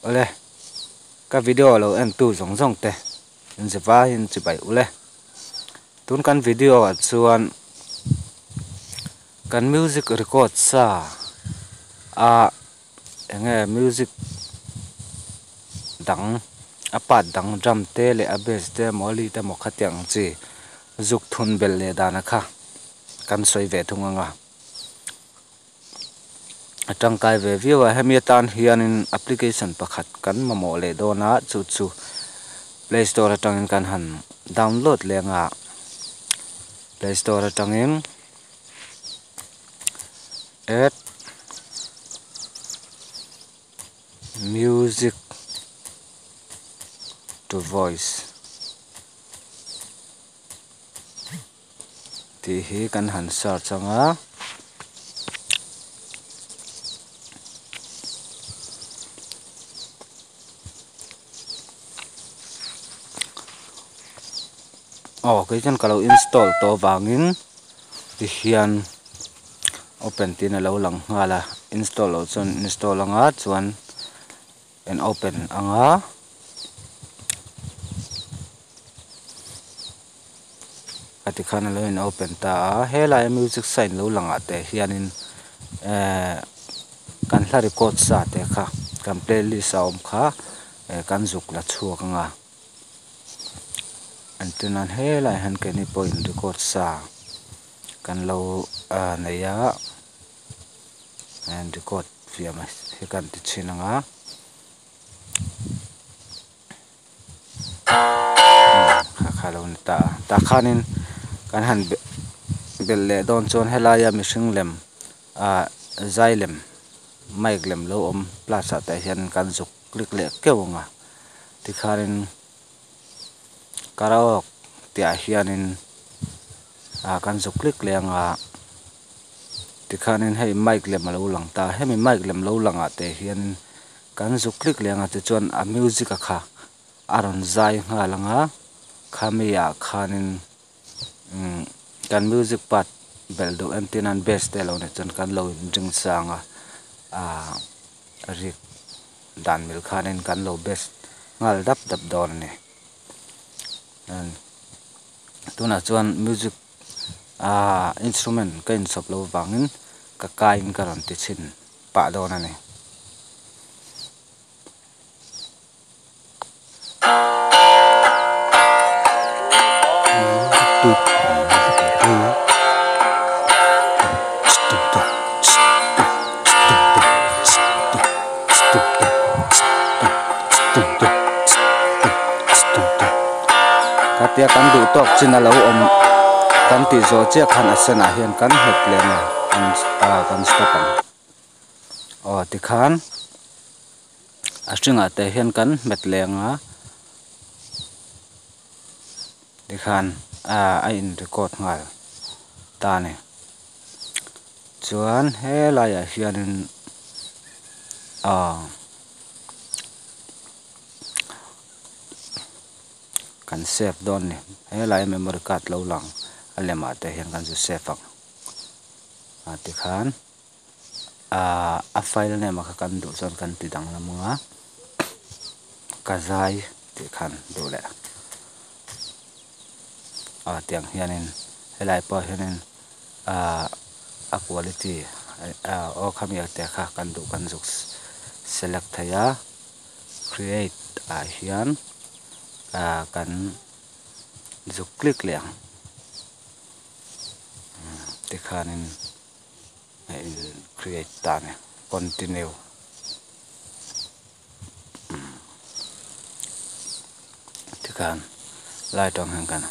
ole ka video lo en tu zong zong te in zewa in chibai ule tun kan video at chuan kan music record sa enge music dang apat dang drum te le a bass te moli te mo khatyang chi zuk thun bel le dana kha kan soi ve thunganga atang kai ve view a hemiatan hianin application pakhat kan mamo le dona chu Play Store atangin kan han download lenga Play Store atangin add music to voice ti hi kan han search anga cái chân kalau install to wangin ti hian open tin a lo lang ngala install lo chon install anga chuan en open anga ati khana lo in open ta helai music sign lo langa te hianin kan hla record sa te kha kan playlist a om kha kan zuk la chuak anga antunan helai han keni point record sa kan lo neya and record via mas he kan ti chinanga khalo ni ta khanin kan han bel le don chon helaya mishing lem zailem mic lem lo om plus ata hian kan zuk click le kewanga ti kharin karaok tia hianin kan zuk click lenga ti khanin hei mic lem lo lang ta hemi mic lem lo langa te hian kan zuk click lenga te chuan a music a kha aron zai nga langa khamia khanin kan music part bel do antinan bass te lo ne chon kan lo jing sanga rik dan mil khanin kan lo bass ngal dap don ne tuna chuan music instrument kain sop lo wangin ka kain karon ti chin pa don ani katia kan du tok china lo om kan ti zo che khan asena hian kan het lenga kan stopang ti khan astringa te hian kan met lenga ti khan a in record ngal ta ne chuan helaya hianin kan save don ni helai memory card lo lang alema te hian kan zu save ang ti khan a file name kha kan du chon kan ti dang lamanga kazai ti khan du le tiang hianin helai pa hianin a quality o khamia te kha kan du kan zuk select thaya create hian kan zuk click leng ti khanin create ta ne continue ti khan lai tong hang kana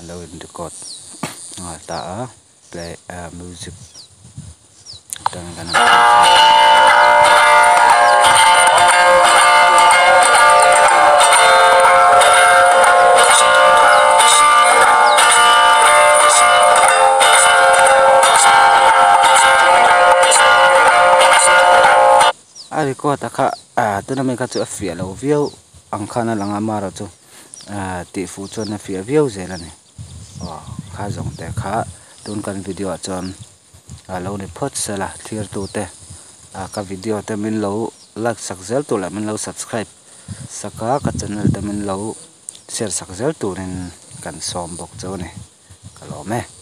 alo in record ta play music tang kana record akha tuna me kha chu afia lo view ang khana langa maro chu ti fu chon afia view zelani kha jong te kha tun kan video chon lo ni phot sala clear tu te ka video te min lo like sak zel tu la min lo subscribe saka ka channel ta min lo share sak zel turin kan som bok chaw ni kalome